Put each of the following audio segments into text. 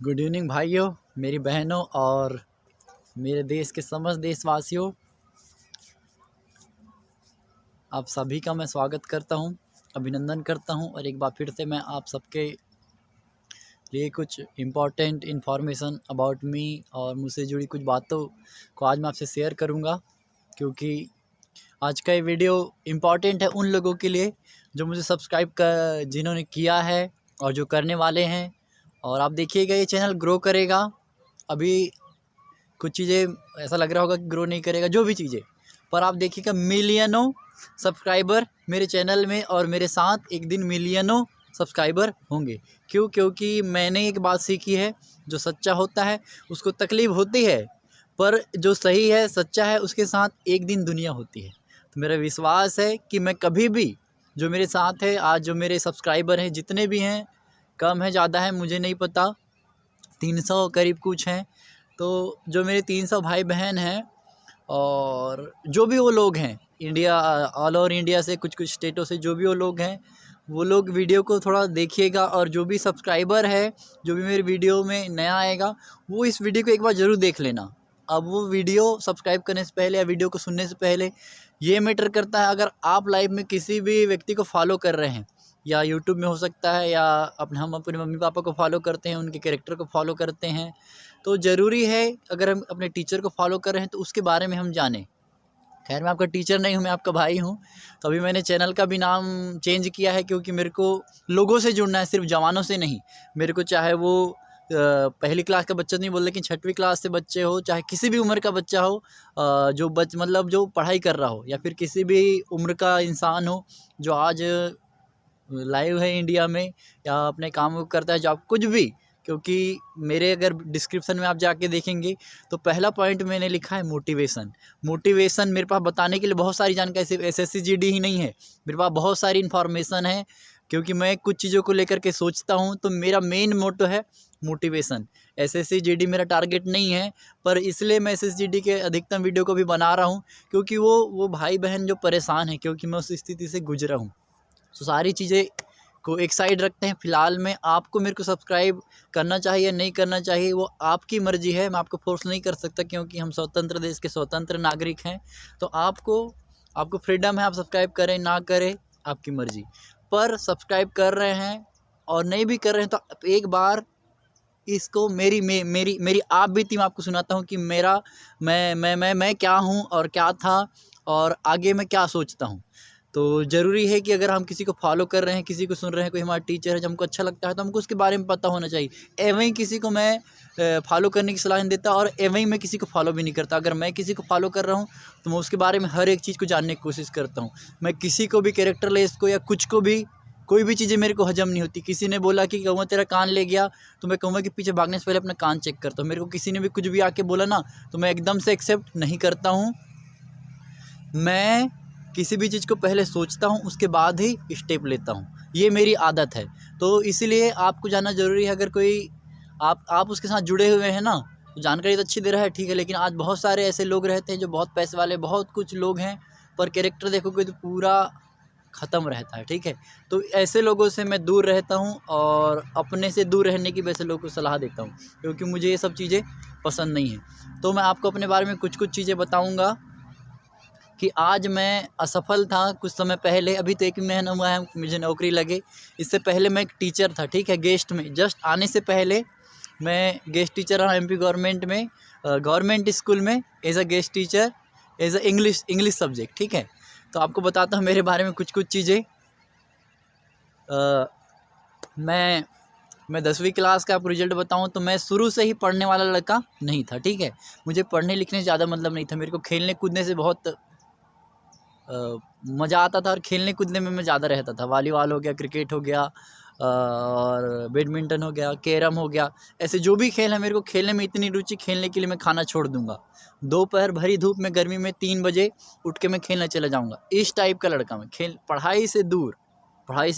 Good evening भाइयों, मेरी बहनों और मेरे देश के समस्त देशवासियों। आप सभी का मैं स्वागत करता हूं, अभिनंदन करता हूं और एक बार फिर से मैं आप सबके लिए कुछ इम्पॉर्टेंट इन्फॉर्मेशन अबाउट मी और मुझसे जुड़ी कुछ बातों को आज मैं आपसे शेयर करूंगा, क्योंकि आज का ये वीडियो इम्पॉर्टेंट है उन लोगों के लिए जो मुझे सब्सक्राइब कर जिन्होंने किया है और जो करने वाले हैं। और आप देखिएगा, ये चैनल ग्रो करेगा। अभी कुछ चीज़ें ऐसा लग रहा होगा कि ग्रो नहीं करेगा, जो भी चीज़ें, पर आप देखिएगा मिलियनों सब्सक्राइबर मेरे चैनल में और मेरे साथ एक दिन मिलियनों सब्सक्राइबर होंगे। क्यों? क्योंकि मैंने एक बात सीखी है, जो सच्चा होता है उसको तकलीफ़ होती है, पर जो सही है सच्चा है उसके साथ एक दिन दुनिया होती है। तो मेरा विश्वास है कि मैं कभी भी, जो मेरे साथ है आज, जो मेरे सब्सक्राइबर हैं जितने भी हैं, कम है ज़्यादा है मुझे नहीं पता, 300 करीब कुछ हैं। तो जो मेरे 300 भाई बहन हैं और जो भी वो लोग हैं इंडिया, ऑल ओवर इंडिया से, कुछ कुछ स्टेटों से, जो भी वो लोग हैं, वो लोग वीडियो को थोड़ा देखिएगा। और जो भी सब्सक्राइबर है, जो भी मेरे वीडियो में नया आएगा, वो इस वीडियो को एक बार ज़रूर देख लेना। अब वो वीडियो सब्सक्राइब करने से पहले या वीडियो को सुनने से पहले ये मैटर करता है। अगर आप लाइफ में किसी भी व्यक्ति को फॉलो कर रहे हैं, या यूट्यूब में हो सकता है, या हम अपने मम्मी पापा को फॉलो करते हैं, उनके कैरेक्टर को फॉलो करते हैं, तो ज़रूरी है अगर हम अपने टीचर को फॉलो कर रहे हैं तो उसके बारे में हम जानें। खैर, मैं आपका टीचर नहीं हूँ, मैं आपका भाई हूँ। तो अभी मैंने चैनल का भी नाम चेंज किया है, क्योंकि मेरे को लोगों से जुड़ना है, सिर्फ जवानों से नहीं। मेरे को चाहे वो पहली क्लास का बच्चा नहीं बोल, लेकिन 6वीं क्लास से बच्चे हो, चाहे किसी भी उम्र का बच्चा हो, जो मतलब जो पढ़ाई कर रहा हो, या फिर किसी भी उम्र का इंसान हो जो आज लाइव है इंडिया में, या अपने काम को करता है, जॉब, कुछ भी। क्योंकि मेरे अगर डिस्क्रिप्शन में आप जाके देखेंगे तो पहला पॉइंट मैंने लिखा है मोटिवेशन। मोटिवेशन मेरे पास बताने के लिए बहुत सारी जानकारी, सिर्फ SSC GD ही नहीं है, मेरे पास बहुत सारी इन्फॉर्मेशन है। क्योंकि मैं कुछ चीज़ों को लेकर के सोचता हूँ, तो मेरा मेन मोटो है मोटिवेशन। SSC GD मेरा टारगेट नहीं है, पर इसलिए मैं SSC GD के अधिकतम वीडियो को भी बना रहा हूँ, क्योंकि वो भाई बहन जो परेशान हैं, क्योंकि मैं उस स्थिति से गुजरा हूँ। तो सारी चीज़ें को एक साइड रखते हैं। फ़िलहाल में आपको मेरे को सब्सक्राइब करना चाहिए या नहीं करना चाहिए, वो आपकी मर्ज़ी है, मैं आपको फोर्स नहीं कर सकता, क्योंकि हम स्वतंत्र देश के स्वतंत्र नागरिक हैं। तो आपको फ्रीडम है, आप सब्सक्राइब करें ना करें, आपकी मर्ज़ी। पर सब्सक्राइब कर रहे हैं और नहीं भी कर रहे हैं, तो आप एक बार इसको मेरी आप बीती मैं आपको सुनाता हूँ कि मेरा मैं क्या हूँ और क्या था, और आगे मैं क्या सोचता हूँ। तो ज़रूरी है कि अगर हम किसी को फॉलो कर रहे हैं, किसी को सुन रहे हैं, कोई हमारा टीचर है जो हमको अच्छा लगता है, तो हमको उसके बारे में पता होना चाहिए। एवं ही किसी को मैं फॉलो करने की सलाह नहीं देता, और एवं ही मैं किसी को फॉलो भी नहीं करता। अगर मैं किसी को फॉलो कर रहा हूँ तो मैं उसके बारे में हर एक चीज़ को जानने की कोशिश करता हूँ। मैं किसी को भी कैरेक्टरलेस को या कुछ को भी, कोई भी चीज़ें मेरे को हजम नहीं होती। किसी ने बोला कि कौवा तेरा कान ले गया, तो मैं कौवे के पीछे भागने से पहले अपना कान चेक करता हूँ। मेरे को किसी ने भी कुछ भी आके बोला ना, तो मैं एकदम से एक्सेप्ट नहीं करता हूँ। मैं किसी भी चीज़ को पहले सोचता हूँ, उसके बाद ही स्टेप लेता हूँ। ये मेरी आदत है। तो इसीलिए आपको जानना ज़रूरी है। अगर कोई आप उसके साथ जुड़े हुए हैं ना, तो जानकारी तो अच्छी दे रहा है, ठीक है, लेकिन आज बहुत सारे ऐसे लोग रहते हैं जो बहुत पैसे वाले, बहुत कुछ लोग हैं, पर कैरेक्टर देखोगे तो पूरा ख़त्म रहता है, ठीक है। तो ऐसे लोगों से मैं दूर रहता हूँ, और अपने से दूर रहने की वैसे लोगों को सलाह देता हूँ, क्योंकि मुझे ये सब चीज़ें पसंद नहीं हैं। तो मैं आपको अपने बारे में कुछ कुछ चीज़ें बताऊँगा कि आज मैं असफल था कुछ समय पहले। अभी तो 1 महीना हुआ है मुझे नौकरी लगे। इससे पहले मैं एक टीचर था, ठीक है, गेस्ट में। जस्ट आने से पहले मैं गेस्ट टीचर रहा MP गवर्नमेंट में, गवर्नमेंट स्कूल में, as a guest teacher, as a English subject, ठीक है। तो आपको बताता हूँ मेरे बारे में कुछ कुछ चीज़ें। मैं 10वीं क्लास का आपको रिजल्ट बताऊँ तो मैं शुरू से ही पढ़ने वाला लड़का नहीं था, ठीक है। मुझे पढ़ने लिखने से ज़्यादा मतलब नहीं था। मेरे को खेलने कूदने से बहुत मज़ा आता था, और खेलने कूदने में मैं ज़्यादा रहता था। वॉलीबॉल हो गया, क्रिकेट हो गया, और बैडमिंटन हो गया, कैरम हो गया, ऐसे जो भी खेल है, मेरे को खेलने में इतनी रुचि, खेलने के लिए मैं खाना छोड़ दूंगा। दोपहर भरी धूप में, गर्मी में 3 बजे उठ के मैं खेलने चला जाऊंगा। इस टाइप का लड़का मैं, पढ़ाई से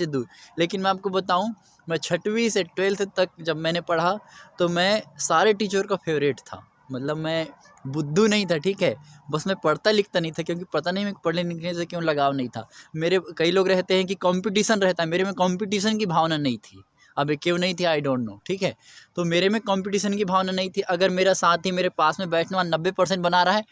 दूर। लेकिन मैं आपको बताऊं, मैं 6वीं से 12th तक जब मैंने पढ़ा, तो मैं सारे टीचर का फेवरेट था। मतलब मैं बुद्धू नहीं था, ठीक है, बस मैं पढ़ता लिखता नहीं था, क्योंकि पता नहीं मैं पढ़ने लिखने से क्यों लगाव नहीं था। मेरे कई लोग रहते हैं कि कंपटीशन रहता है, मेरे में कंपटीशन की भावना नहीं थी। अब क्यों नहीं थी आई डोंट नो, ठीक है। तो मेरे में कंपटीशन की भावना नहीं थी। अगर मेरा साथी मेरे पास में बैठने वाला 90% बना रहा है,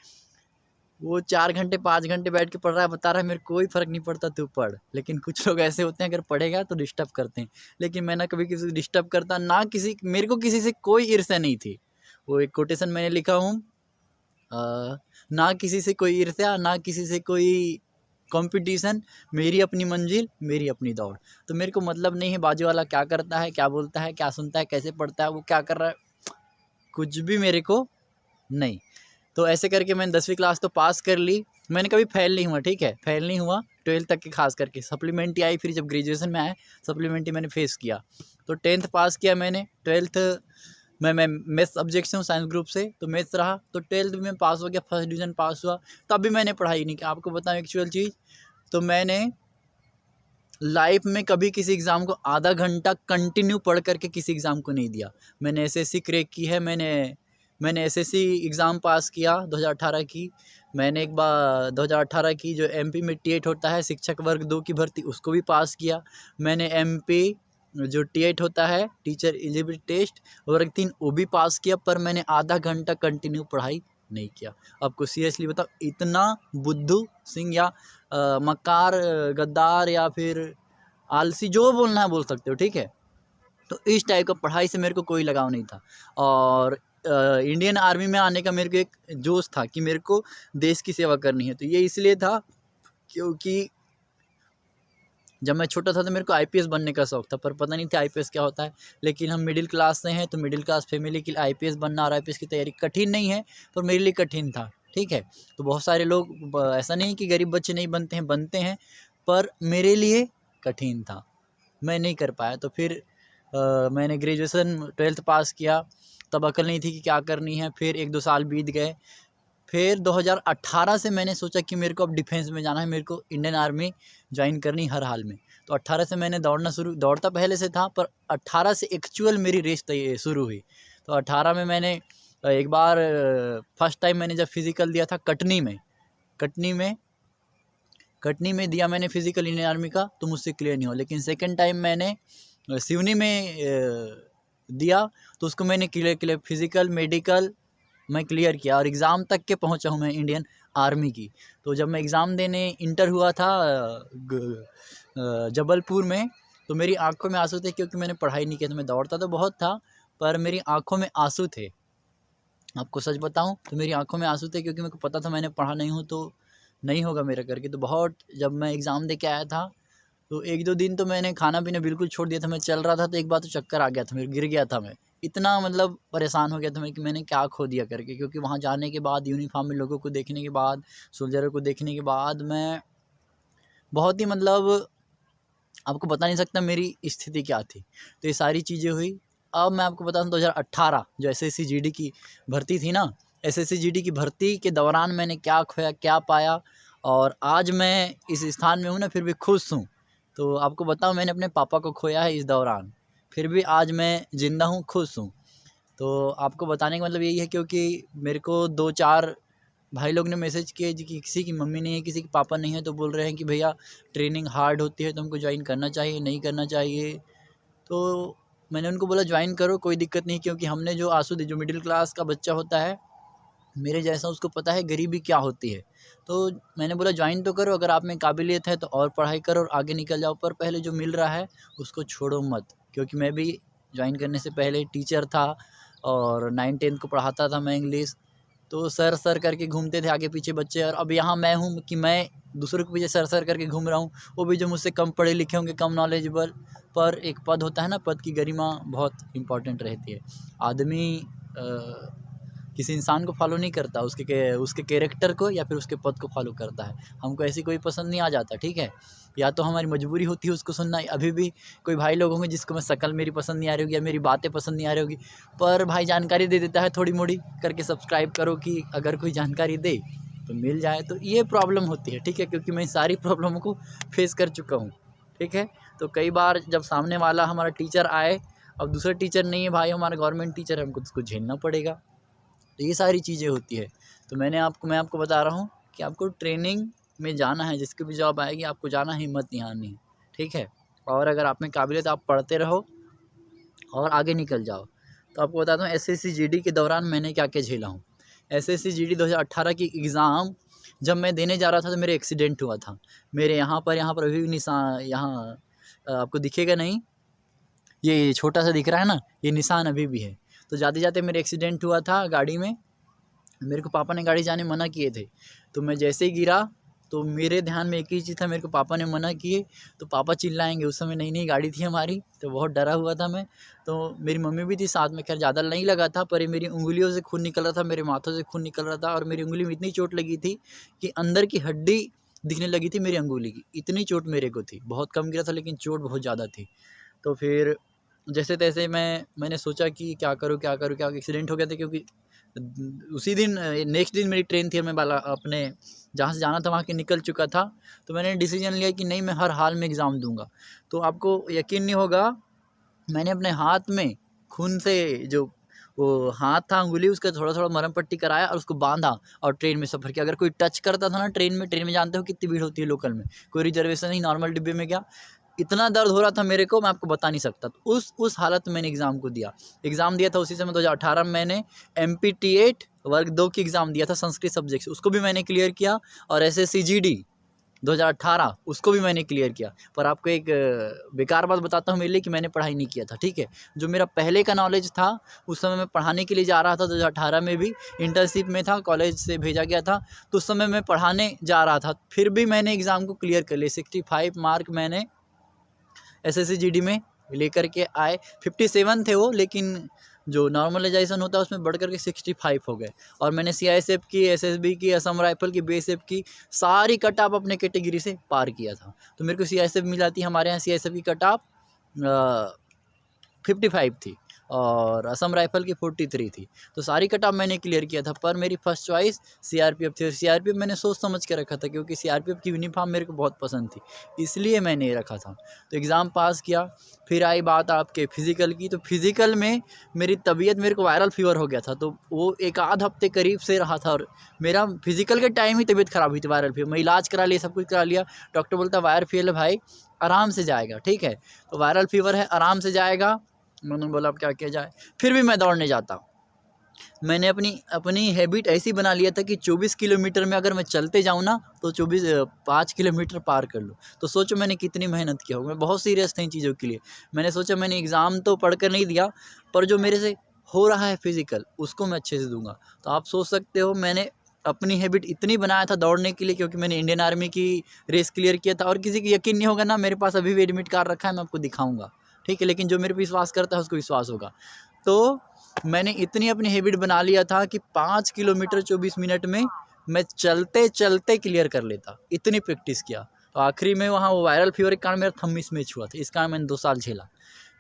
वो 4 घंटे 5 घंटे बैठ के पढ़ रहा है, बता रहा है मेरे कोई फ़र्क नहीं पड़ता, तू पढ़। लेकिन कुछ लोग ऐसे होते हैं, अगर पढ़ेगा तो डिस्टर्ब करते हैं। लेकिन मैं ना कभी किसी को डिस्टर्ब करता, ना किसी, मेरे को किसी से कोई ईर्ष्या नहीं थी। वो एक कोटेशन मैंने लिखा हूँ, ना किसी से कोई ईर्ष्या, ना किसी से कोई कंपटीशन, मेरी अपनी मंजिल, मेरी अपनी दौड़। तो मेरे को मतलब नहीं है बाजू वाला क्या करता है, क्या बोलता है, क्या सुनता है, कैसे पढ़ता है, वो क्या कर रहा है, कुछ भी मेरे को नहीं। तो ऐसे करके मैंने 10वीं क्लास तो पास कर ली। मैंने कभी फेल नहीं हुआ, ठीक है, फेल नहीं हुआ 12th तक की खास करके। सप्लीमेंट्री आई, फिर जब ग्रेजुएशन में आया सप्लीमेंट्री मैंने फेस किया। तो 10th पास किया मैंने। 12th मैं मैथ्स सब्जेक्ट से हूँ, साइंस ग्रुप से, तो मैथ्स रहा। तो 12th में पास हो गया, फर्स्ट डिवीज़न पास हुआ। तब भी मैंने पढ़ाई नहीं की। आपको बताऊँ एक्चुअल चीज़, तो मैंने लाइफ में कभी किसी एग्ज़ाम को आधा घंटा कंटिन्यू पढ़ करके किसी एग्ज़ाम को नहीं दिया। मैंने एसएससी क्रैक की है, मैंने एसएससी एग्ज़ाम पास किया 2018 की। मैंने एक बार 2018 की जो एमपी में टी8 होता है, शिक्षक वर्ग 2 की भर्ती, उसको भी पास किया। मैंने एमपी जो टी8 होता है, टीचर एलिजिबिलिटी टेस्ट वर्ग 3, वो भी पास किया। पर मैंने आधा घंटा कंटिन्यू पढ़ाई नहीं किया। आपको सीरियसली बताओ, इतना बुद्धू सिंह या मक्कार, गद्दार या फिर आलसी, जो बोलना है बोल सकते हो, ठीक है। तो इस टाइप का पढ़ाई से मेरे को कोई लगाव नहीं था। और इंडियन आर्मी में आने का मेरे को एक जोश था कि मेरे को देश की सेवा करनी है। तो ये इसलिए था क्योंकि जब मैं छोटा था तो मेरे को आईपीएस बनने का शौक था, पर पता नहीं था आईपीएस क्या होता है। लेकिन हम मिडिल क्लास से हैं, तो मिडिल क्लास फैमिली के लिए आईपीएस बनना और आईपीएस की तैयारी कठिन नहीं है, पर मेरे लिए कठिन था, ठीक है। तो बहुत सारे लोग, ऐसा नहीं कि गरीब बच्चे नहीं बनते हैं, पर मेरे लिए कठिन था, मैं नहीं कर पाया। तो फिर मैंने ग्रेजुएशन 12th पास किया। तब अकल नहीं थी कि क्या करनी है। फिर 1-2 साल बीत गए। फिर 2018 से मैंने सोचा कि मेरे को अब डिफेंस में जाना है, मेरे को इंडियन आर्मी ज्वाइन करनी हर हाल में। तो 18 से मैंने दौड़ता पहले से था, पर 18 से एक्चुअल मेरी रेस शुरू हुई। तो 18 में मैंने एक बार फर्स्ट टाइम मैंने जब फिज़िकल दिया था कटनी में दिया मैंने फिज़िकल इंडियन आर्मी का, तो मुझसे क्लियर नहीं हुआ। लेकिन सेकंड टाइम मैंने सिवनी में दिया, तो उसको मैंने क्लियर फिज़िकल मेडिकल मैं क्लियर किया और एग्ज़ाम तक के पहुंचा हूं मैं इंडियन आर्मी की। तो जब मैं एग्ज़ाम देने इंटर हुआ था जबलपुर में, तो मेरी आंखों में आंसू थे, क्योंकि मैंने पढ़ाई नहीं की थी। मैं दौड़ता तो बहुत था, पर मेरी आंखों में आंसू थे। आपको सच बताऊं तो मेरी आंखों में आंसू थे, क्योंकि मेरे को पता था मैंने पढ़ा नहीं हूं तो नहीं होगा मेरा करके। तो बहुत, जब मैं एग्ज़ाम दे के आया था तो 1-2 दिन तो मैंने खाना पीना बिल्कुल छोड़ दिया था। मैं चल रहा था तो एक बार तो चक्कर आ गया था, गिर गया था मैं। इतना मतलब परेशान हो गया था मैं कि मैंने क्या खो दिया करके। क्योंकि वहाँ जाने के बाद, यूनिफॉर्म में लोगों को देखने के बाद, सोल्जरों को देखने के बाद, मैं बहुत ही मतलब आपको बता नहीं सकता मेरी स्थिति क्या थी। तो ये सारी चीज़ें हुई। अब मैं आपको बता दूँ, 2018 जो एसएससी जीडी की भर्ती थी ना, एसएससी जीडी की भर्ती के दौरान मैंने क्या खोया, क्या पाया, और आज मैं इस स्थान में हूँ ना, फिर भी खुश हूँ। तो आपको बताऊँ, मैंने अपने पापा को खोया है इस दौरान, फिर भी आज मैं ज़िंदा हूँ, खुश हूँ। तो आपको बताने का मतलब यही है, क्योंकि मेरे को 2-4 भाई लोग ने मैसेज किए कि किसी की मम्मी नहीं है, किसी के पापा नहीं है, तो बोल रहे हैं कि भैया ट्रेनिंग हार्ड होती है, तुमको ज्वाइन करना चाहिए, नहीं करना चाहिए। तो मैंने उनको बोला ज्वाइन करो, कोई दिक्कत नहीं, क्योंकि हमने जो आंसू, जो मिडिल क्लास का बच्चा होता है मेरे जैसा, उसको पता है गरीबी क्या होती है। तो मैंने बोला ज्वाइन तो करो, अगर आप में काबिलियत है तो और पढ़ाई करो और आगे निकल जाओ, पर पहले जो मिल रहा है उसको छोड़ो मत। क्योंकि मैं भी ज्वाइन करने से पहले टीचर था और 9-10 को पढ़ाता था मैं इंग्लिश। तो सर करके घूमते थे आगे पीछे बच्चे, और अब यहाँ मैं हूँ कि मैं दूसरों के पीछे सर करके घूम रहा हूँ, वो भी जो मुझसे कम पढ़े लिखे होंगे, कम नॉलेजेबल। पर एक पद होता है ना, पद की गरिमा बहुत इम्पॉर्टेंट रहती है। आदमी किसी इंसान को फॉलो नहीं करता, उसके कैरेक्टर को या फिर उसके पद को फॉलो करता है। हमको ऐसी कोई पसंद नहीं आ जाता, ठीक है। या तो हमारी मजबूरी होती है उसको सुनना। अभी भी कोई भाई लोग होंगे जिसको मैं शक्ल मेरी पसंद नहीं आ रही होगी, या मेरी बातें पसंद नहीं आ रही होगी, पर भाई जानकारी दे देता है थोड़ी मोड़ी करके, सब्सक्राइब करो कि अगर कोई जानकारी दे तो मिल जाए। तो ये प्रॉब्लम होती है, ठीक है, क्योंकि मैं सारी प्रॉब्लमों को फेस कर चुका हूँ, ठीक है। तो कई बार जब सामने वाला हमारा टीचर आए, अब दूसरा टीचर नहीं है भाई, हमारा गवर्नमेंट टीचर है, हमको उसको झेलना पड़ेगा। तो ये सारी चीज़ें होती है। तो मैं आपको बता रहा हूँ कि आपको ट्रेनिंग में जाना है, जिसकी भी जॉब आएगी आपको जाना है, हिम्मत नहीं हारनी है, ठीक है। और अगर आप में काबिलियत, आप पढ़ते रहो, और आगे निकल जाओ। तो आपको बताता हूँ एसएससी जीडी के दौरान मैंने क्या क्या झेला हूँ। एसएससी जीडी 2018 की एग्ज़ाम जब मैं देने जा रहा था तो मेरे एक्सीडेंट हुआ था। मेरे यहाँ पर अभी भी निशान, यहाँ आपको दिखेगा नहीं, ये छोटा सा दिख रहा है ना, ये निशान अभी भी है। तो जाते जाते मेरे एक्सीडेंट हुआ था गाड़ी में। मेरे को पापा ने गाड़ी जाने मना किए थे, तो मैं जैसे ही गिरा तो मेरे ध्यान में एक ही चीज़ था, मेरे को पापा ने मना किए तो पापा चिल्लाएंगे। उस समय नई नई गाड़ी थी हमारी, तो बहुत डरा हुआ था मैं। तो मेरी मम्मी भी थी साथ में, खैर ज़्यादा नहीं लगा था, पर ये मेरी उंगलियों से खून निकल रहा था, मेरे माथों से खून निकल रहा था, और मेरी उंगली में इतनी चोट लगी थी कि अंदर की हड्डी दिखने लगी थी मेरी अंगुली की, इतनी चोट मेरे को थी। बहुत कम गिरा था लेकिन चोट बहुत ज़्यादा थी। तो फिर जैसे तैसे मैंने सोचा कि क्या करूँ क्या करूँ क्या, एक्सीडेंट हो गया था क्योंकि उसी दिन नेक्स्ट दिन मेरी ट्रेन थी और मैं बाला अपने जहाँ से जाना था वहाँ के निकल चुका था। तो मैंने डिसीजन लिया कि नहीं, मैं हर हाल में एग्ज़ाम दूंगा। तो आपको यकीन नहीं होगा, मैंने अपने हाथ में खून से जो वो हाथ था अंगुली, उसका थोड़ा थोड़ा मरहम पट्टी कराया और उसको बांधा और ट्रेन में सफ़र किया। अगर कोई टच करता था ना ट्रेन में जानते हो कितनी भीड़ होती है लोकल में, कोई रिजर्वेशन नहीं, नॉर्मल डिब्बे में गया, इतना दर्द हो रहा था मेरे को, मैं आपको बता नहीं सकता। तो उस हालत में मैंने एग्ज़ाम को दिया। एग्ज़ाम दिया था उसी समय 2018 में मैंने MPT8 वर्ग 2 की एग्ज़ाम दिया था संस्कृत सब्जेक्ट से, उसको भी मैंने क्लियर किया। और SSC GD 2018 उसको भी मैंने क्लियर किया। पर आपको एक बेकार बात बताता हूँ मेरे लिए कि मैंने पढ़ाई नहीं किया था, ठीक है। जो मेरा पहले का नॉलेज था, उस समय मैं पढ़ाने के लिए जा रहा था, 2018 में भी इंटर्नशिप में था, कॉलेज से भेजा गया था, तो उस समय मैं पढ़ाने जा रहा था। फिर भी मैंने एग्ज़ाम को क्लियर कर लिया। 65 मार्क मैंने SSC GD में लेकर के आए। 57 थे वो, लेकिन जो नॉर्मलाइजेशन होता है उसमें बढ़ कर के 65 हो गए। और मैंने CISF की, SSB की, असम राइफल की, BSF की सारी कट ऑफ अपने कैटेगरी से पार किया था। तो मेरे को CISF मिल जाती है, हमारे यहाँ CISF की कट ऑफ 55 थी और असम राइफल की 43 थी। तो सारी कट ऑफ मैंने क्लियर किया था, पर मेरी फर्स्ट चॉइस CRPF थी। और CRPF मैंने सोच समझ के रखा था क्योंकि CRPF की यूनिफॉर्म मेरे को बहुत पसंद थी, इसलिए मैंने ये रखा था। तो एग्ज़ाम पास किया। फिर आई बात आपके फिज़िकल की। तो फिज़िकल में मेरी तबीयत, मेरे को वायरल फीवर हो गया था, तो वो एक आध हफ्ते करीब से रहा था। और मेरा फिज़िकल के टाइम ही तबीयत ख़राब हुई थी, वायरल फीवर। मैं इलाज करा लिया, सब कुछ करा लिया। डॉक्टर बोलता वायरल फीवर है भाई, आराम से जाएगा, ठीक है। तो वायरल फीवर है, आराम से जाएगा। मैंने बोला अब क्या किया जाए। फिर भी मैं दौड़ने जाता हूँ। मैंने अपनी हैबिट ऐसी बना लिया था कि 24 किलोमीटर में अगर मैं चलते जाऊँ ना तो 5 किलोमीटर पार कर लूँ। तो सोचो मैंने कितनी मेहनत किया होगा। मैं बहुत सीरियस था इन चीज़ों के लिए। मैंने सोचा मैंने एग्ज़ाम तो पढ़ कर नहीं दिया, पर जो मेरे से हो रहा है फिज़िकल उसको मैं अच्छे से दूंगा। तो आप सोच सकते हो मैंने अपनी हैबिट इतनी बनाया था दौड़ने के लिए, क्योंकि मैंने इंडियन आर्मी की रेस क्लियर किया था। और किसी को यकीन नहीं होगा ना, मेरे पास अभी भी एडमिट कार्ड रखा है, मैं आपको दिखाऊंगा, ठीक है। लेकिन जो मेरे पे विश्वास करता है उसको विश्वास होगा। तो मैंने इतनी अपनी हैबिट बना लिया था कि 5 किलोमीटर 24 मिनट में मैं चलते चलते क्लियर कर लेता, इतनी प्रैक्टिस किया। तो आखिरी में वहाँ वो वायरल फीवर के कारण मेरा थंब मिसमैच हुआ था, इस कारण मैंने 2 साल झेला।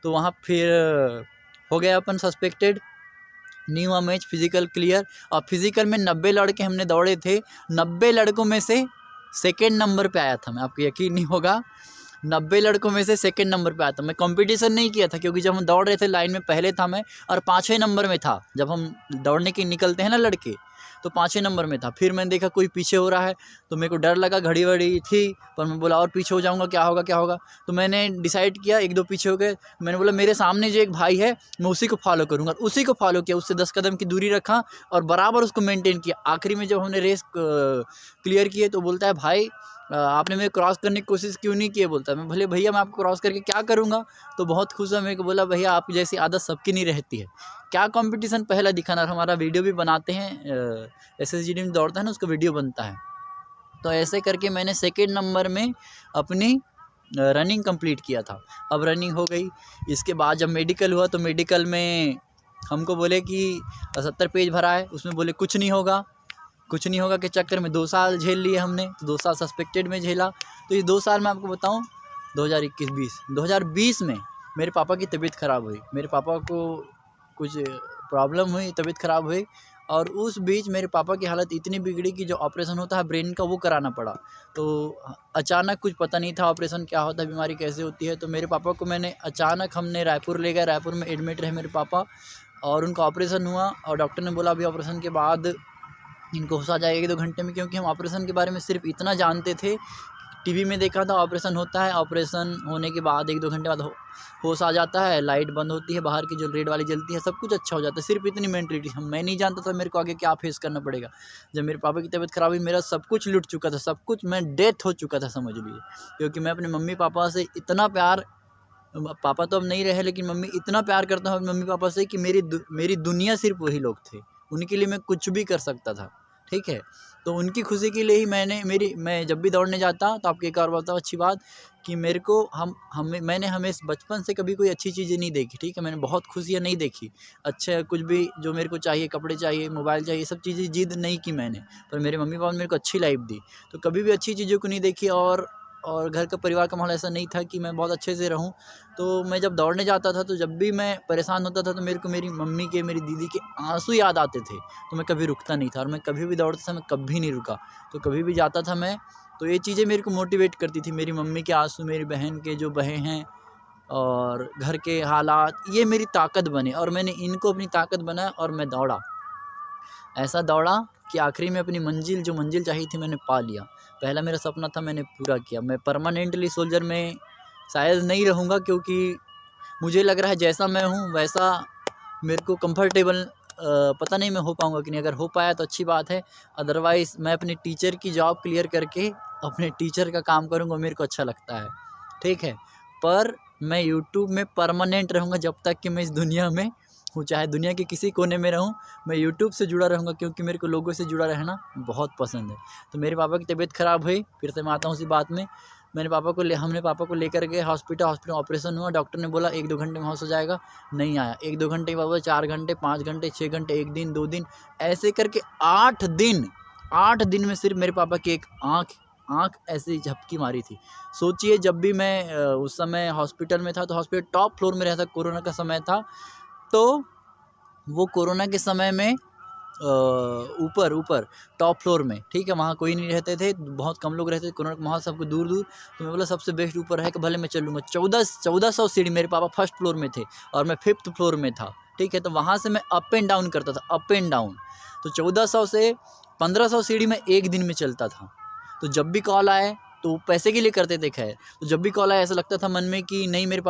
तो वहाँ फिर हो गया अपन सस्पेक्टेड, नहीं हुआ मैच, फिजिकल क्लियर। और फिजिकल में 90 लड़के हमने दौड़े थे, 90 लड़कों में से सेकेंड नंबर पे आया था मैं, आपको यकीन नहीं होगा। 90 लड़कों में से सेकंड नंबर पे आया था। मैं कंपटीशन नहीं किया था क्योंकि जब हम दौड़ रहे थे लाइन में पहले था मैं, और 5वें नंबर में था। जब हम दौड़ने के निकलते हैं ना लड़के, तो 5वें नंबर में था। फिर मैंने देखा कोई पीछे हो रहा है, तो मेरे को डर लगा, घड़ी वड़ी थी, पर मैं बोला और पीछे हो जाऊंगा, क्या होगा क्या होगा। तो मैंने डिसाइड किया, 1-2 पीछे हो गए, मैंने बोला मेरे सामने जो एक भाई है मैं उसी को फॉलो करूँगा। उसी को फॉलो किया, उससे 10 कदम की दूरी रखा और बराबर उसको मेनटेन किया। आखिरी में जब हमने रेस क्लियर किए तो बोलता है भाई आपने मेरे क्रॉस करने की कोशिश क्यों नहीं की है, बोलता है। मैं भले भैया मैं आपको क्रॉस करके क्या करूँगा। तो बहुत खुश है, मेरे को बोला भैया आपकी जैसी आदत सबकी नहीं रहती है, क्या कंपटीशन पहला दिखाना। हमारा वीडियो भी बनाते हैं, SSGD में दौड़ता है ना, उसका वीडियो बनता है। तो ऐसे करके मैंने सेकेंड नंबर में अपनी रनिंग कंप्लीट किया था। अब रनिंग हो गई, इसके बाद जब मेडिकल हुआ तो मेडिकल में हमको बोले कि 70 पेज भरा है, उसमें बोले कुछ नहीं होगा के चक्कर में 2 साल झेल लिए हमने। तो 2 साल सस्पेक्टेड में झेला। तो ये 2 साल मैं आपको बताऊं, 2020 में मेरे पापा की तबीयत ख़राब हुई। मेरे पापा को कुछ प्रॉब्लम हुई, तबीयत ख़राब हुई, और उस बीच मेरे पापा की हालत इतनी बिगड़ी कि जो ऑपरेशन होता है ब्रेन का वो कराना पड़ा। तो अचानक कुछ पता नहीं था ऑपरेशन क्या होता है, बीमारी कैसे होती है। तो मेरे पापा को मैंने अचानक, हमने रायपुर ले गए, रायपुर में एडमिट रहे मेरे पापा, और उनका ऑपरेशन हुआ। और डॉक्टर ने बोला अभी ऑपरेशन के बाद इनको होश आ जाएगा 1-2 घंटे में, क्योंकि हम ऑपरेशन के बारे में सिर्फ इतना जानते थे, टीवी में देखा था ऑपरेशन होता है, ऑपरेशन होने के बाद 1-2 घंटे बाद होश आ जाता है, लाइट बंद होती है, बाहर की जो रेड वाली जलती है, सब कुछ अच्छा हो जाता है। सिर्फ इतनी मेंटलिटी मैं नहीं जानता था मेरे को आगे क्या फेस करना पड़ेगा। जब मेरे पापा की तबीयत खराब हुई, मेरा सब कुछ लुट चुका था, सब कुछ, मैं डेथ हो चुका था समझ लीजिए। क्योंकि मैं अपने मम्मी पापा से इतना प्यार, पापा तो अब नहीं रहे लेकिन मम्मी इतना प्यार करता हूँ अपने मम्मी पापा से कि मेरी दुनिया सिर्फ वही लोग थे। उनके लिए मैं कुछ भी कर सकता था, ठीक है। तो उनकी खुशी के लिए ही मैं जब भी दौड़ने जाता, तो आपको एक और बताऊँ अच्छी बात कि मेरे को मैंने हमेशा बचपन से कभी कोई अच्छी चीज़ें नहीं देखी, ठीक है। मैंने बहुत खुशियाँ नहीं देखी, अच्छा कुछ भी जो मेरे को चाहिए, कपड़े चाहिए, मोबाइल चाहिए, सब चीज़ें जिद नहीं की मैंने, पर मेरे मम्मी पापा ने मेरे को अच्छी लाइफ दी। तो कभी भी अच्छी चीज़ों को नहीं देखी, और घर का परिवार का माहौल ऐसा नहीं था कि मैं बहुत अच्छे से रहूं। तो मैं जब दौड़ने जाता था, तो जब भी मैं परेशान होता था, तो मेरे को मेरी मम्मी के, मेरी दीदी के आंसू याद आते थे। तो मैं कभी रुकता नहीं था, और मैं कभी भी दौड़ता था, मैं कभी नहीं रुका। तो कभी भी जाता था मैं, तो ये चीज़ें मेरे को मोटिवेट करती थी। मेरी मम्मी के आंसू, मेरी बहन के जो बहे हैं, और घर के हालात, ये मेरी ताकत बने, और मैंने इनको अपनी ताकत बनाया, और मैं दौड़ा, ऐसा दौड़ा कि आखिरी में अपनी जो मंजिल चाहिए थी, मैंने पा लिया। पहला मेरा सपना था, मैंने पूरा किया। मैं परमानेंटली सोल्जर में शायद नहीं रहूँगा, क्योंकि मुझे लग रहा है जैसा मैं हूँ वैसा मेरे को कंफर्टेबल, पता नहीं मैं हो पाऊँगा कि नहीं। अगर हो पाया तो अच्छी बात है, अदरवाइज़ मैं अपने टीचर की जॉब क्लियर करके अपने टीचर का काम करूँगा, मेरे को अच्छा लगता है, ठीक है। पर मैं यूट्यूब में परमानेंट रहूँगा जब तक कि मैं इस दुनिया में हूँ, चाहे दुनिया के किसी कोने में रहूँ, मैं यूट्यूब से जुड़ा रहूँगा, क्योंकि मेरे को लोगों से जुड़ा रहना बहुत पसंद है। तो मेरे पापा की तबीयत ख़राब हुई, फिर से मैं आता हूँ उसी बात में। हमने पापा को लेकर गए हॉस्पिटल ऑपरेशन हुआ, डॉक्टर ने बोला 1-2 घंटे में होश हो जाएगा, नहीं आया। 1-2 घंटे के बाद 4 घंटे, 5 घंटे, 6 घंटे, 1 दिन, 2 दिन, ऐसे करके 8 दिन में सिर्फ मेरे पापा की एक आँख ऐसे झपकी मारी थी। सोचिए, जब भी मैं उस समय हॉस्पिटल में था, तो हॉस्पिटल टॉप फ्लोर में रहता, कोरोना का समय था। तो वो कोरोना के समय में ऊपर टॉप फ्लोर में, ठीक है, वहाँ कोई नहीं रहते थे, बहुत कम लोग रहते थे, कोरोना का माहौल सबको दूर। तो मैं बोला सबसे बेस्ट ऊपर है कि भले मैं चलूँगा। 1400 सीढ़ी, मेरे पापा फर्स्ट फ्लोर में थे और मैं 5th फ्लोर में था, ठीक है। तो वहाँ से मैं अप एंड डाउन करता था, अप एंड डाउन। तो 1400 से 1500 सीढ़ी मैं एक दिन में चलता था। तो जब भी कॉल आए, तो पैसे के लिए करते थे खैर, तो जब भी कॉल आया ऐसा लगता था मन में कि नहीं, मेरे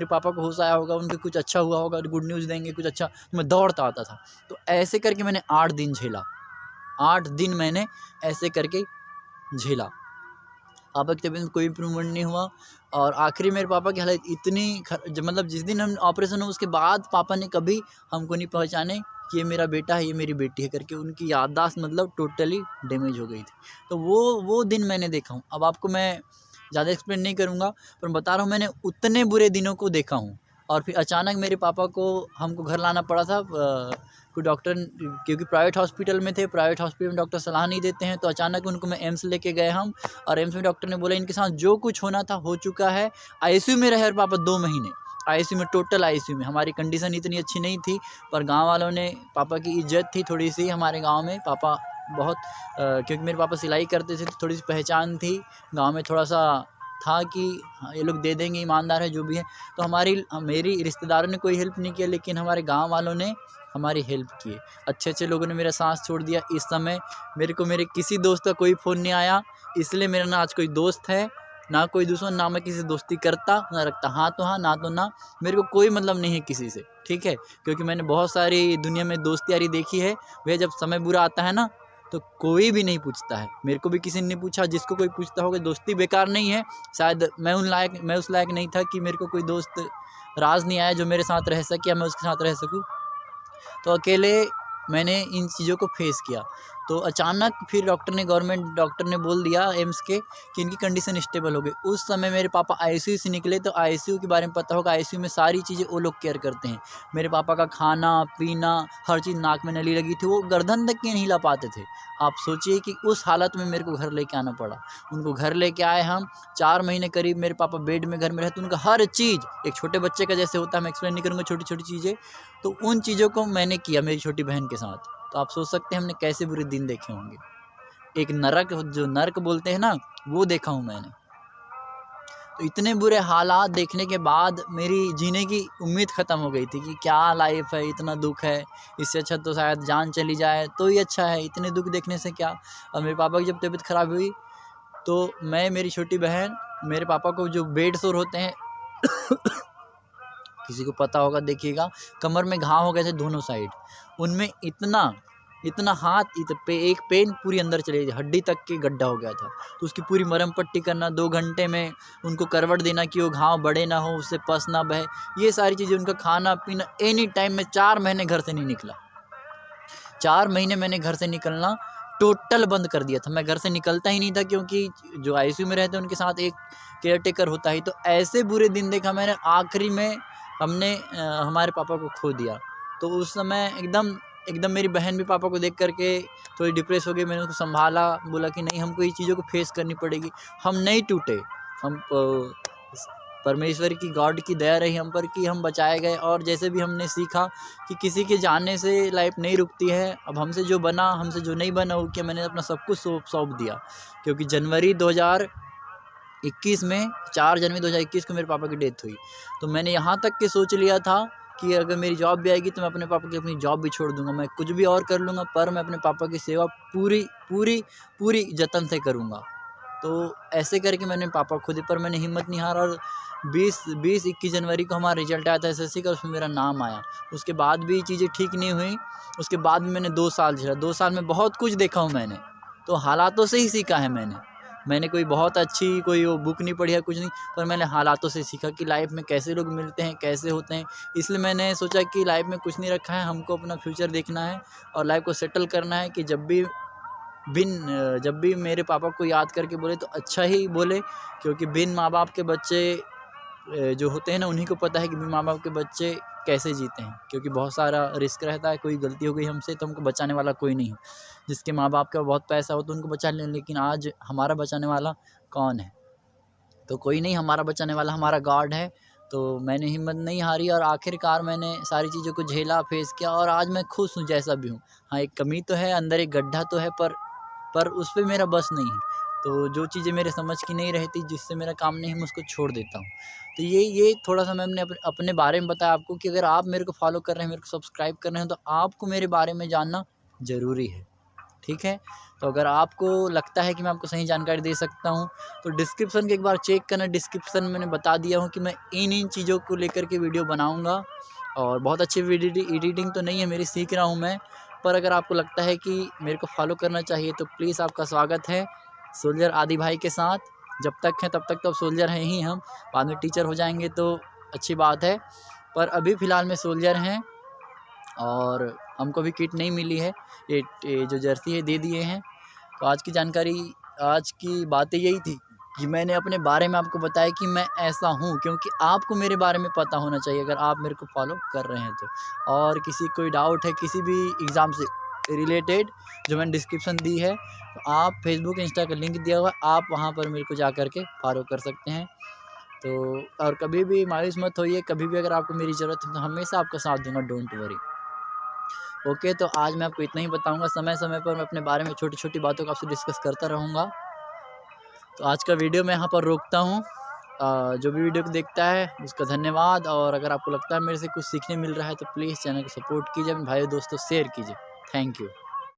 पापा को होश आया होगा, उनके कुछ अच्छा हुआ होगा, गुड न्यूज़ देंगे कुछ अच्छा, तो मैं दौड़ता आता था। तो ऐसे करके मैंने 8 दिन झेला, 8 दिन मैंने ऐसे करके झेला। पापा की तबीयत में कोई इम्प्रूवमेंट नहीं हुआ, और आखिरी मेरे पापा की हालत इतनी मतलब जिस दिन हम ऑपरेशन हुआ, उसके बाद पापा ने कभी हमको नहीं पहचाने कि ये मेरा बेटा है, ये मेरी बेटी है करके। उनकी याददाश्त मतलब टोटली डैमेज हो गई थी। तो वो दिन मैंने देखा हूँ। अब आपको मैं ज़्यादा एक्सप्लेन नहीं करूँगा, पर बता रहा हूँ मैंने उतने बुरे दिनों को देखा हूँ। और फिर अचानक मेरे पापा को हमको घर लाना पड़ा था, कोई डॉक्टर, क्योंकि प्राइवेट हॉस्पिटल में थे, प्राइवेट हॉस्पिटल में डॉक्टर सलाह नहीं देते हैं। तो अचानक उनको मैं एम्स लेके गए हम, और एम्स में डॉक्टर ने बोला इनके साथ जो कुछ होना था हो चुका है। आईसीयू में रहे पापा 2 महीने, आईसीयू में, टोटल आईसीयू में। हमारी कंडीशन इतनी अच्छी नहीं थी, पर गांव वालों ने, पापा की इज्जत थी थोड़ी सी हमारे गांव में। पापा बहुत क्योंकि मेरे पापा सिलाई करते थे, तो थोड़ी सी पहचान थी गांव में, थोड़ा सा था कि हाँ, ये लोग दे देंगे, ईमानदार है जो भी है। तो मेरी रिश्तेदारों ने कोई हेल्प नहीं किया, लेकिन हमारे गाँव वालों ने हमारी हेल्प की। अच्छे लोगों ने मेरा सांस छोड़ दिया। इस समय मेरे को मेरे किसी दोस्त का कोई फ़ोन नहीं आया, इसलिए मेरा ना आज कोई दोस्त है, ना कोई दुश्मन, ना मैं किसी से दोस्ती करता ना रखता। हाँ तो हाँ, ना तो ना, मेरे को कोई मतलब नहीं है किसी से, ठीक है। क्योंकि मैंने बहुत सारी दुनिया में दोस्ती यारी देखी है। भैया जब समय बुरा आता है ना, तो कोई भी नहीं पूछता है। मेरे को भी किसी ने नहीं पूछा, जिसको कोई पूछता होगा दोस्ती बेकार नहीं है। शायद मैं उस लायक नहीं था कि मेरे को कोई दोस्त राज नहीं आया जो मेरे साथ रह सके या मैं उसके साथ रह सकूँ। तो अकेले मैंने इन चीज़ों को फेस किया। तो अचानक फिर गवर्नमेंट डॉक्टर ने बोल दिया एम्स के कि इनकी कंडीशन स्टेबल हो गई। उस समय मेरे पापा आईसीयू से निकले। तो आईसीयू के बारे में पता होगा, आईसीयू में सारी चीज़ें वो लोग केयर करते हैं। मेरे पापा का खाना पीना हर चीज़, नाक में नली लगी थी, वो गर्दन तक के नहीं ला पाते थे। आप सोचिए कि उस हालत में मेरे को घर लेके आना पड़ा। उनको घर लेके आए हम, 4 महीने करीब मेरे पापा बेड में घर में रहते। उनका हर चीज़ एक छोटे बच्चे का जैसे होता है, मैं एक्सप्लेन नहीं करूँगा, छोटी छोटी चीज़ें, तो उन चीज़ों को मैंने किया मेरी छोटी बहन के साथ। तो आप सोच सकते हैं हमने कैसे बुरे दिन देखे होंगे। एक नरक, जो नर्क बोलते हैं ना, वो देखा हूँ मैंने। तो इतने बुरे हालात देखने के बाद मेरी जीने की उम्मीद ख़त्म हो गई थी कि क्या लाइफ है, इतना दुख है, इससे अच्छा तो शायद जान चली जाए तो ही अच्छा है, इतने दुख देखने से क्या। और मेरे पापा की जब तबीयत ख़राब हुई, तो मैं, मेरी छोटी बहन, मेरे पापा को जो बेड सोर होते हैं किसी को पता होगा देखिएगा, कमर में घाव हो गए थे दोनों साइड, उनमें इतना हाथ एक पेन पूरी अंदर चली गई, हड्डी तक के गड्ढा हो गया था। तो उसकी पूरी मरहम पट्टी करना, 2 घंटे में उनको करवट देना कि वो घाव बड़े ना हो, उससे पस ना बहे, ये सारी चीज़ें, उनका खाना पीना, एनी टाइम। मैं 4 महीने घर से नहीं निकला, 4 महीने मैंने घर से निकलना टोटल बंद कर दिया था। मैं घर से निकलता ही नहीं था, क्योंकि जो आईसीयू में रहते हैं उनके साथ एक केयर टेकर होता ही। तो ऐसे बुरे दिन देखा मैंने, आखिरी में हमने हमारे पापा को खो दिया। तो उस समय एकदम मेरी बहन भी पापा को देख करके थोड़ी डिप्रेस हो गई। मैंने उसको संभाला, बोला कि नहीं, हमको ये चीज़ों को फेस करनी पड़ेगी। हम नहीं टूटे, हम परमेश्वर की, गॉड की दया रही हम पर कि हम बचाए गए। और जैसे भी हमने सीखा कि किसी के जाने से लाइफ नहीं रुकती है। अब हमसे जो बना, हमसे जो नहीं बना वो क्या, मैंने अपना सब कुछ सौंप दिया। क्योंकि जनवरी 2021 में, 4 जनवरी 2021 को मेरे पापा की डेथ हुई। तो मैंने यहाँ तक के सोच लिया था कि अगर मेरी जॉब भी आएगी तो मैं अपने पापा की अपनी जॉब भी छोड़ दूंगा, मैं कुछ भी और कर लूँगा, पर मैं अपने पापा की सेवा पूरी जतन से करूँगा। तो ऐसे करके मैंने पापा को दी, पर मैंने हिम्मत नहीं हारा। और 21 जनवरी को हमारा रिजल्ट आया था एसएससी का, उसमें मेरा नाम आया। उसके बाद भी चीज़ें ठीक नहीं हुई, उसके बाद भी मैंने 2 साल झेला। 2 साल में बहुत कुछ देखा हूँ मैंने, तो हालातों से ही सीखा है मैंने कोई बहुत अच्छी कोई वो बुक नहीं पढ़ी है, कुछ नहीं, पर मैंने हालातों से सीखा कि लाइफ में कैसे लोग मिलते हैं, कैसे होते हैं। इसलिए मैंने सोचा कि लाइफ में कुछ नहीं रखा है, हमको अपना फ्यूचर देखना है और लाइफ को सेटल करना है। कि जब भी मेरे पापा को याद करके बोले तो अच्छा ही बोले, क्योंकि बिन माँ बाप के बच्चे जो होते हैं ना, उन्हीं को पता है कि बिन माँ बाप के बच्चे कैसे जीते हैं। क्योंकि बहुत सारा रिस्क रहता है, कोई गलती हो गई हमसे तो हमको बचाने वाला कोई नहीं है। जिसके माँ बाप का बहुत पैसा हो तो उनको बचा लें, लेकिन आज हमारा बचाने वाला कौन है? तो कोई नहीं, हमारा बचाने वाला हमारा गॉड है। तो मैंने हिम्मत नहीं हारी और आखिरकार मैंने सारी चीज़ों को झेला, फेस किया, और आज मैं खुश हूँ जैसा भी हूँ। हाँ, एक कमी तो है, अंदर एक गड्ढा तो है, पर उस पे मेरा बस नहीं है। तो जो चीज़ें मेरे समझ की नहीं रहती, जिससे मेरा काम नहीं है, मैं उसको छोड़ देता हूँ। तो ये थोड़ा-सा मैंने अपने बारे में बताया आपको कि अगर आप मेरे को फ़ॉलो कर रहे हैं, मेरे को सब्सक्राइब कर रहे हैं, तो आपको मेरे बारे में जानना ज़रूरी है, ठीक है? तो अगर आपको लगता है कि मैं आपको सही जानकारी दे सकता हूँ, तो डिस्क्रिप्शन को एक बार चेक करना। डिस्क्रिप्शन में मैंने बता दिया हूँ कि मैं इन चीज़ों को लेकर के वीडियो बनाऊँगा। और बहुत अच्छी एडिटिंग तो नहीं है मेरी, सीख रहा हूँ मैं। पर अगर आपको लगता है कि मेरे को फॉलो करना चाहिए तो प्लीज़ आपका स्वागत है सोल्जर आदि भाई के साथ। जब तक हैं तब तक तो अब सोल्जर हैं ही हम, बाद में टीचर हो जाएंगे तो अच्छी बात है, पर अभी फ़िलहाल में सोल्जर हैं। और हमको भी किट नहीं मिली है, ये जो जर्सी है दे दिए हैं। तो आज की बातें यही थी कि मैंने अपने बारे में आपको बताया कि मैं ऐसा हूँ, क्योंकि आपको मेरे बारे में पता होना चाहिए अगर आप मेरे को फॉलो कर रहे हैं तो। और किसी कोई डाउट है किसी भी एग्ज़ाम से रिलेटेड, जो मैंने डिस्क्रिप्शन दी है, तो आप फेसबुक इंस्टा का लिंक दिया हुआ है, आप वहाँ पर मेरे को जा कर के फॉलो कर सकते हैं। तो और कभी भी मायूस मत होइए, कभी भी अगर आपको मेरी ज़रूरत है तो हमेशा आपका साथ दूंगा, डोंट वरी। ओके, तो आज मैं आपको इतना ही बताऊंगा। समय समय पर मैं अपने बारे में छोटी छोटी बातों को आपसे डिस्कस करता रहूँगा। तो आज का वीडियो मैं यहाँ पर रोकता हूँ। जो भी वीडियो को देखता है उसका धन्यवाद। और अगर आपको लगता है मेरे से कुछ सीखने मिल रहा है तो प्लीज़ चैनल को सपोर्ट कीजिए, अपने भाई दोस्तों शेयर कीजिए। Thank you.